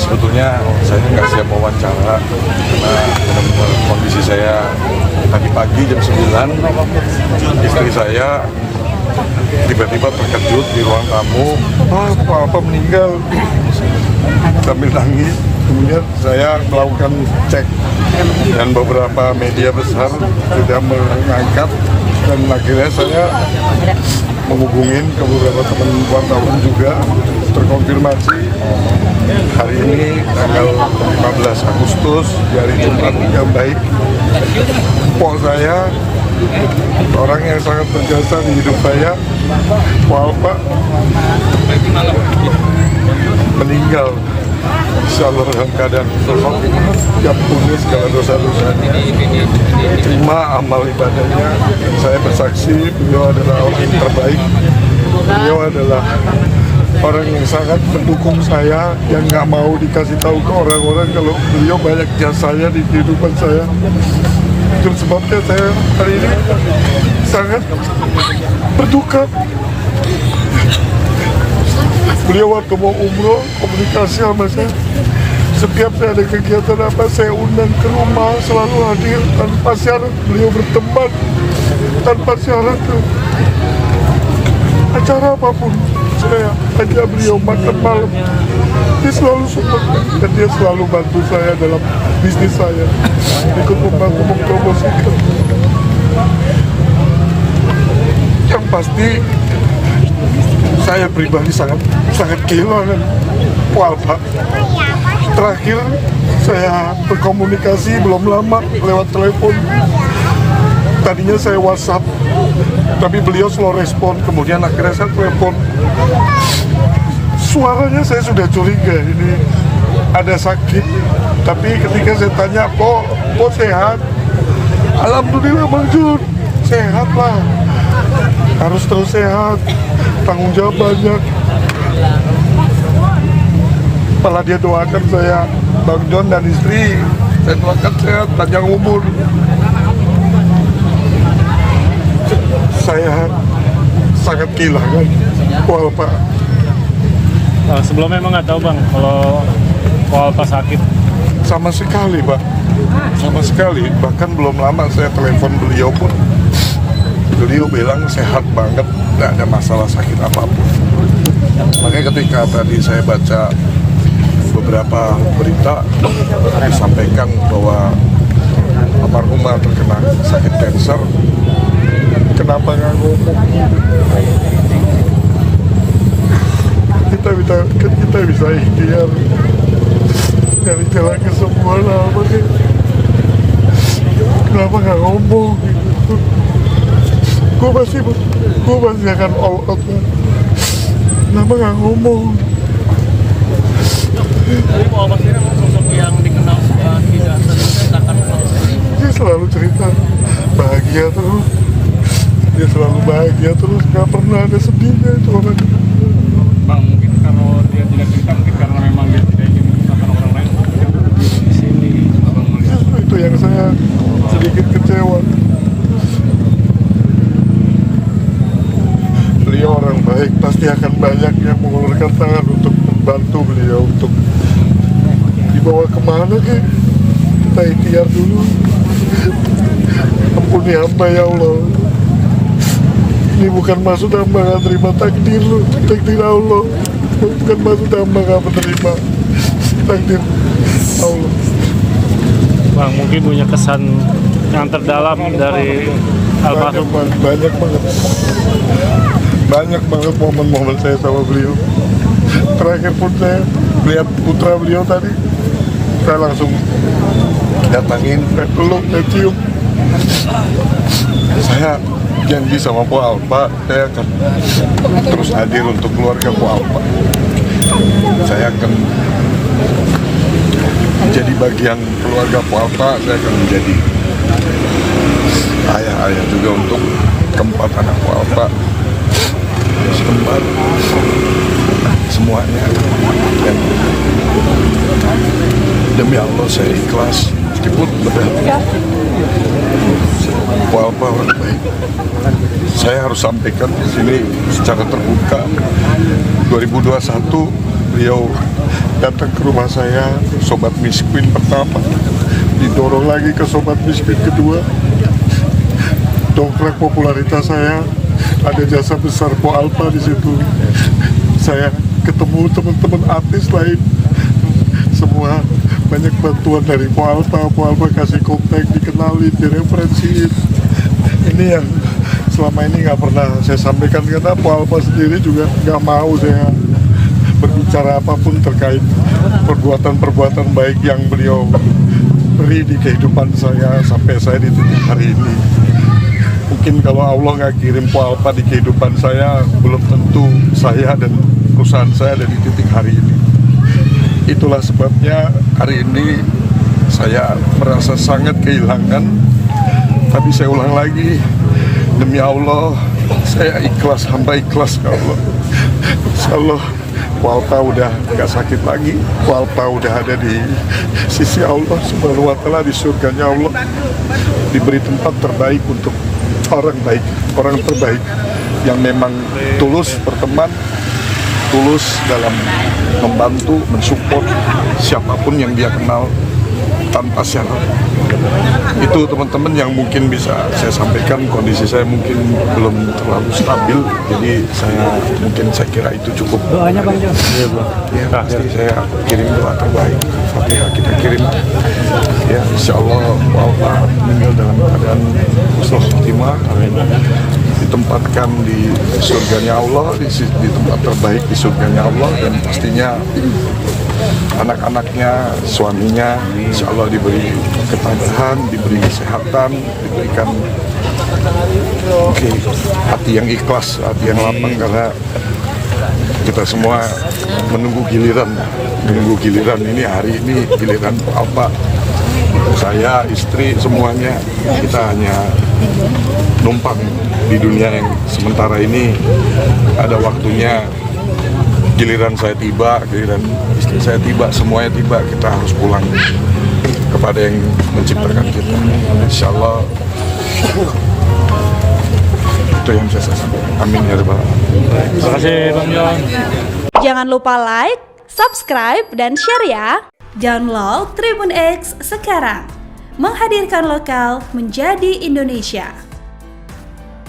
sebetulnya saya nggak siap wawancara karena kondisi saya tadi pagi jam 9 istri saya tiba-tiba terkejut di ruang tamu, apa meninggal, sambil nangis. Kemudian saya melakukan cek dan beberapa media besar sudah mengangkat, dan akhirnya saya menghubungin ke beberapa teman wartawan juga terkonfirmasi hari ini tanggal 15 Agustus di hari Jumat yang baik. Pol saya, orang yang sangat berjasa di hidup saya, Pak, meninggal. Insyaallah dalam keadaan diampuni segala dosa-dosa, terima amal ibadahnya. Saya bersaksi beliau adalah orang yang terbaik. Beliau adalah orang yang sangat mendukung saya, yang nggak mau dikasih tahu ke orang-orang kalau beliau banyak jasanya di kehidupan saya. Itu sebabnya saya hari ini sangat berduka. Beliau waktu mau umroh komunikasi sama saya. Setiap saya ada kegiatan apa, saya undang ke rumah, selalu hadir tanpa syarat. Beliau berteman tanpa syarat. Acara apapun saya ajak beliau makan malam. Dia selalu support dan dia selalu bantu saya dalam bisnis saya, ikut membantu mempromosikan. Yang pasti saya pribadi sangat kehilangan Pak. Terakhir saya berkomunikasi belum lama lewat telepon. Tadinya saya WhatsApp, tapi beliau slow respon. Kemudian akhirnya saya telepon. Suaranya saya sudah curiga ini ada sakit. Tapi ketika saya tanya, kok sehat? Alhamdulillah Bang Jun, sehat lah. Harus terus sehat, tanggung jawab banyak. Malah dia doakan saya, Bang John dan istri, saya doakan sehat, panjang umur. Saya sangat kehilangan Pak. Sebelumnya emang nggak tahu Bang kalau Pak sakit? Sama sekali Pak, sama sekali. Bahkan belum lama saya telepon beliau pun, beliau bilang sehat banget, tidak ada masalah sakit apapun. Makanya ketika tadi saya baca beberapa berita disampaikan bahwa almarhumah terkena sakit kanker, kenapa nggak ngomong? Kita bisa ikhtiar dari jalan kesembuhan apa sih? Kenapa nggak ngomong? Gue pasti akan all out. Kenapa nggak ngomong? Tapi Pak ini memang sosok yang dikenal tidak terceritakan. Dia selalu cerita bahagia terus. Dia selalu bahagia terus, nggak pernah ada sedihnya itu orang. Bang, mungkin kalau dia tidak cerita, mungkin karena memang dia tidak ingin menceritakan orang lain di sini. Itu yang saya sedikit kecewa. Beliau orang baik, pasti akan banyak yang mengulurkan tangan untuk membantu beliau, untuk dibawa kemana ke? Kita ikhtiar dulu. Ampuni hamba ya Allah. Ini bukan maksud hamba gak terima takdir Allah. Bukan maksud hamba gak menerima takdir Allah. Bang, mungkin punya kesan yang terdalam dari almarhum. Banyak banget momen-momen saya sama beliau. Terakhir pun saya lihat putra beliau tadi, saya langsung datangin, saya peluk, saya cium. Saya janji sama Po Alpa, saya akan terus hadir untuk keluarga Po Alpa. Saya akan menjadi bagian keluarga Po Alpa. Saya akan menjadi ayah juga untuk keempat anak Po Alpa. Sempat semuanya, dan demi Allah saya ikhlas meskipun berat. Po Alpa orang baik. Saya harus sampaikan di sini secara terbuka, 2021 beliau datang ke rumah saya, sobat miskin pertama, didorong lagi ke sobat miskin kedua, dongkrak popularitas saya, ada jasa besar Po Alpa di situ. Saya ketemu teman-teman artis lain, semua banyak bantuan dari Po Alpa kasih kontak, dikenalin, direferensiin. Ini yang selama ini nggak pernah saya sampaikan, karena Po Alpa sendiri juga nggak mau saya berbicara apapun terkait perbuatan-perbuatan baik yang beliau beri di kehidupan saya sampai saya di titik hari ini. Mungkin kalau Allah nggak kirim Po Alpa di kehidupan saya, belum tentu saya dan perusahaan saya ada di titik hari ini. Itulah sebabnya hari ini saya merasa sangat kehilangan. Tapi saya ulang lagi, demi Allah, saya ikhlas, hamba ikhlas ya Allah. Insya Allah, Po Alpa udah gak sakit lagi. Po Alpa udah ada di sisi Allah Subhanahu wa Ta'ala, di surganya Allah, diberi tempat terbaik untuk orang baik, orang terbaik yang memang tulus berteman, tulus dalam membantu, mensupport siapapun yang dia kenal tanpa syarat. Itu teman-teman yang mungkin bisa saya sampaikan. Kondisi saya mungkin belum terlalu stabil, jadi saya kira itu cukup. Doanya Bang Jo. Iya Bang. Ya, pasti saya kirim doa terbaik. Fatihah kita kirim. Ya, insya Allah Po Alpa meninggal dalam keadaan husnul khotimah. Amin. Ditempatkan di surganya Allah, di tempat terbaik di surganya Allah, dan pastinya anak-anaknya, suaminya, insya Allah diberi ketabahan, diberi kesehatan, diberikan hati yang ikhlas, hati yang lapang, karena kita semua menunggu giliran ini. Hari ini giliran Po Alpa, saya, istri, semuanya kita hanya numpang di dunia yang sementara ini. Ada waktunya giliran saya tiba, giliran istri saya tiba, semuanya tiba, kita harus pulang kepada yang menciptakan kita. Insya Allah itu yang saya sampaikan. Amin ya rabbal alamin. Terima kasih Bang Jon. Jangan lupa like, subscribe, dan share ya. Download Tribun X sekarang. Menghadirkan lokal menjadi Indonesia.